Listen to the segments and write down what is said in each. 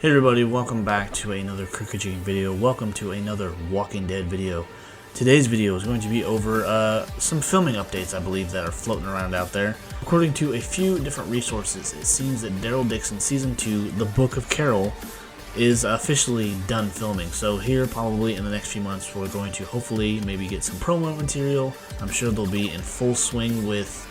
Hey everybody, welcome back to another Cricket Chicken video. Welcome to another Walking Dead video. Today's video is going to be over some filming updates, I believe, that are floating around out there. According to a few different resources, it seems that Daryl Dixon Season 2, The Book of Carol, is officially done filming. So here, probably in the next few months, we're going to hopefully maybe get some promo material. I'm sure they'll be in full swing with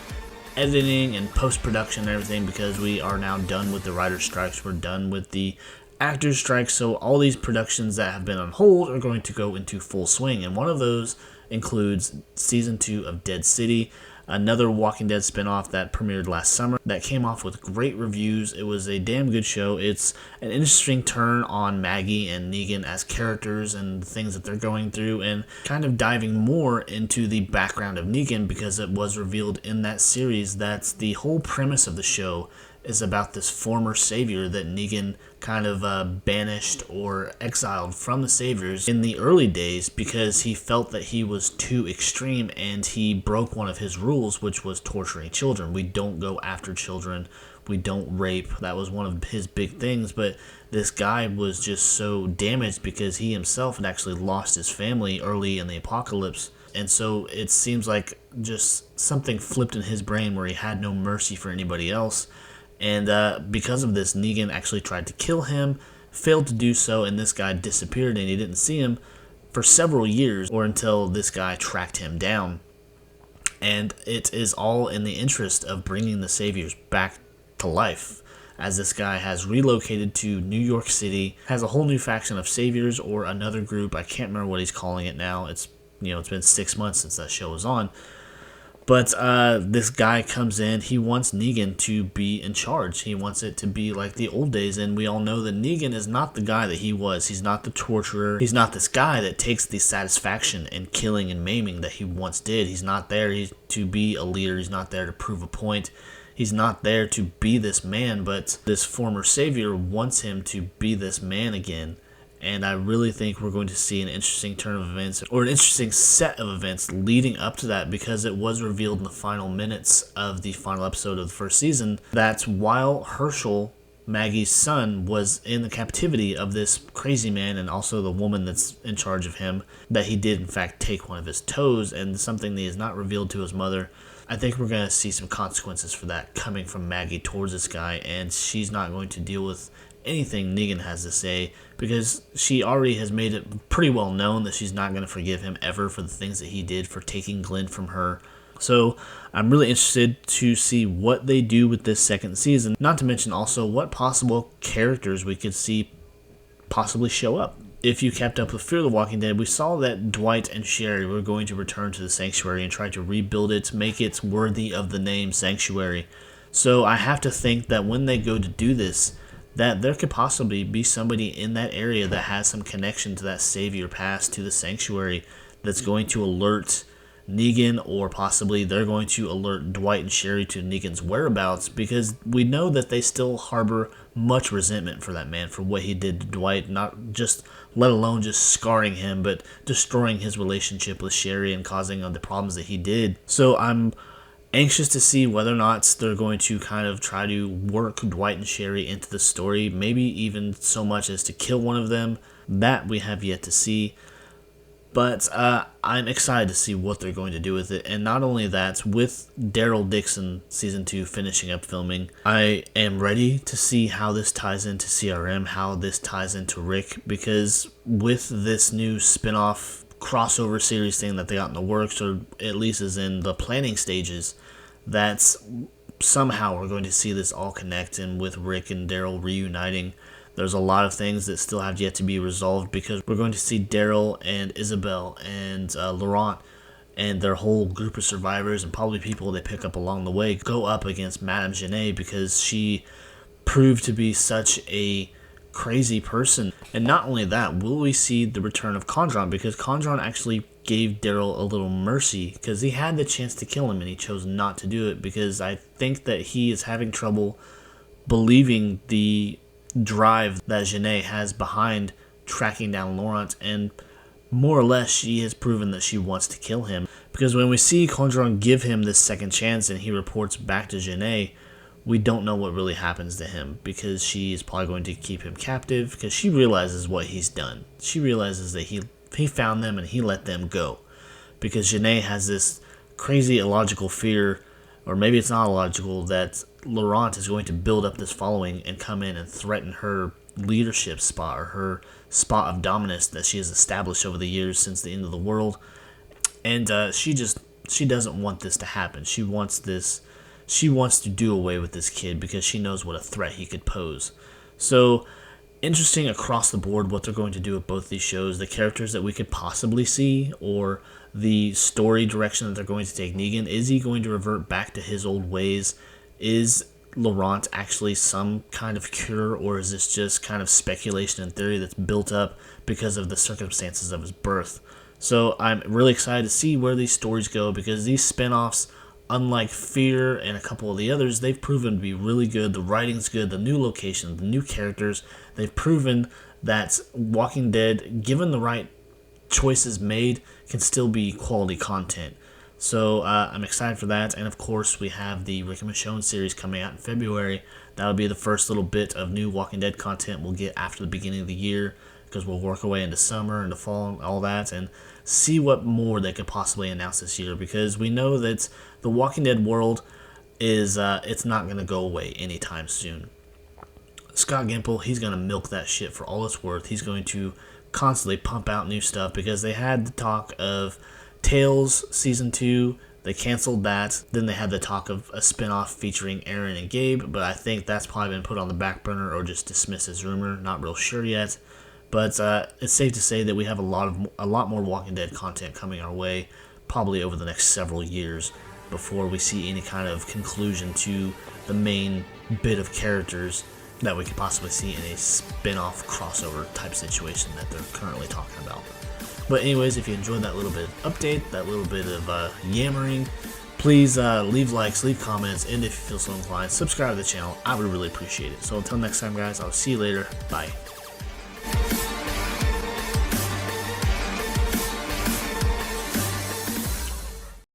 editing and post-production and everything, because we are now done with the writer's strikes. We're done with the actors' strikes, so all these productions that have been on hold are going to go into full swing, and one of those includes Season 2 of Dead City, another Walking Dead spinoff that premiered last summer that came off with great reviews. It was a damn good show. It's an interesting turn on Maggie and Negan as characters and the things that they're going through, and kind of diving more into the background of Negan, because it was revealed in that series that the whole premise of the show is about this former savior that Negan kind of banished or exiled from the saviors in the early days because he felt that he was too extreme, and he broke one of his rules, which was torturing children. We don't go after children. We don't rape. That was one of his big things, but this guy was just so damaged because he himself had actually lost his family early in the apocalypse. And so it seems like just something flipped in his brain where he had no mercy for anybody else. And because of this, Negan actually tried to kill him, failed to do so, and this guy disappeared, and he didn't see him for several years, or until this guy tracked him down. And it is all in the interest of bringing the saviors back to life, as this guy has relocated to New York City, has a whole new faction of saviors, or another group. I can't remember what he's calling it now. It's been 6 months since that show was on. But this guy comes in, he wants Negan to be in charge. He wants it to be like the old days, and we all know that Negan is not the guy that he was. He's not the torturer. He's not this guy that takes the satisfaction in killing and maiming that he once did. He's not there to be a leader. He's not there to prove a point. He's not there to be this man, but this former savior wants him to be this man again. And I really think we're going to see an interesting turn of events, or an interesting set of events leading up to that, because it was revealed in the final minutes of the final episode of the first season that while Herschel, Maggie's son, was in the captivity of this crazy man and also the woman that's in charge of him, that he did in fact take one of his toes, and something that is not revealed to his mother. I think we're going to see some consequences for that coming from Maggie towards this guy, and she's not going to deal with anything Negan has to say, because she already has made it pretty well known that she's not going to forgive him ever for the things that he did for taking Glenn from her. So I'm really interested to see what they do with this second season, not to mention also what possible characters we could see possibly show up. If you kept up with Fear the Walking Dead, we saw that Dwight and Sherry were going to return to the Sanctuary and try to rebuild it, make it worthy of the name Sanctuary. So I have to think that when they go to do this, that there could possibly be somebody in that area that has some connection to that savior past, to the Sanctuary, that's going to alert Negan, or possibly they're going to alert Dwight and Sherry to Negan's whereabouts, because we know that they still harbor much resentment for that man, for what he did to Dwight, not just, let alone just scarring him, but destroying his relationship with Sherry and causing the problems that he did. So I'm anxious to see whether or not they're going to kind of try to work Dwight and Sherry into the story, maybe even so much as to kill one of them. That we have yet to see. But I'm excited to see what they're going to do with it. And not only that, with Daryl Dixon Season 2 finishing up filming, I am ready to see how this ties into CRM, how this ties into Rick, because with this new spin-off crossover series thing that they got in the works, or at least is in the planning stages, that's somehow we're going to see this all connect, and with Rick and Daryl reuniting, there's a lot of things that still have yet to be resolved, because we're going to see Daryl and Isabel and Laurent and their whole group of survivors, and probably people they pick up along the way, go up against Madame Genet, because she proved to be such a crazy person. And not only that, will we see the return of Condron, because Condron actually gave Daryl a little mercy, because he had the chance to kill him and he chose not to do it, because I think that he is having trouble believing the drive that Genet has behind tracking down Laurent, and more or less she has proven that she wants to kill him, because when we see Condron give him this second chance and he reports back to Genet, we don't know what really happens to him, because she is probably going to keep him captive because she realizes what he's done. She realizes that he found them and he let them go, because Janae has this crazy illogical fear, or maybe it's not illogical, that Laurent is going to build up this following and come in and threaten her leadership spot, or her spot of dominance that she has established over the years since the end of the world. And she doesn't want this to happen. She wants to do away with this kid because she knows what a threat he could pose. So, interesting across the board what they're going to do with both these shows, the characters that we could possibly see, or the story direction that they're going to take Negan. Is he going to revert back to his old ways? Is Laurent actually some kind of cure, or is this just kind of speculation and theory that's built up because of the circumstances of his birth? So I'm really excited to see where these stories go, because these spin-offs, unlike Fear and a couple of the others, they've proven to be really good. The writing's good, the new location, the new characters. They've proven that Walking Dead, given the right choices made, can still be quality content. So I'm excited for that. And of course, we have the Rick and Michonne series coming out in February. That'll be the first little bit of new Walking Dead content we'll get after the beginning of the year, because we'll work our way into summer, into fall, and all that, and see what more they could possibly announce this year, because we know that the Walking Dead world is it's not going to go away anytime soon. Scott Gimple, he's going to milk that shit for all it's worth. He's going to constantly pump out new stuff, because they had the talk of Tales Season 2. They canceled that. Then they had the talk of a spinoff featuring Aaron and Gabe, but I think that's probably been put on the back burner or just dismissed as rumor. Not real sure yet. But it's safe to say that we have a lot more Walking Dead content coming our way, probably over the next several years, before we see any kind of conclusion to the main bit of characters that we could possibly see in a spin-off crossover type situation that they're currently talking about. But anyways, if you enjoyed that little bit of update, that little bit of yammering, please leave likes, leave comments, and if you feel so inclined, subscribe to the channel. I would really appreciate it. So until next time, guys, I'll see you later. Bye.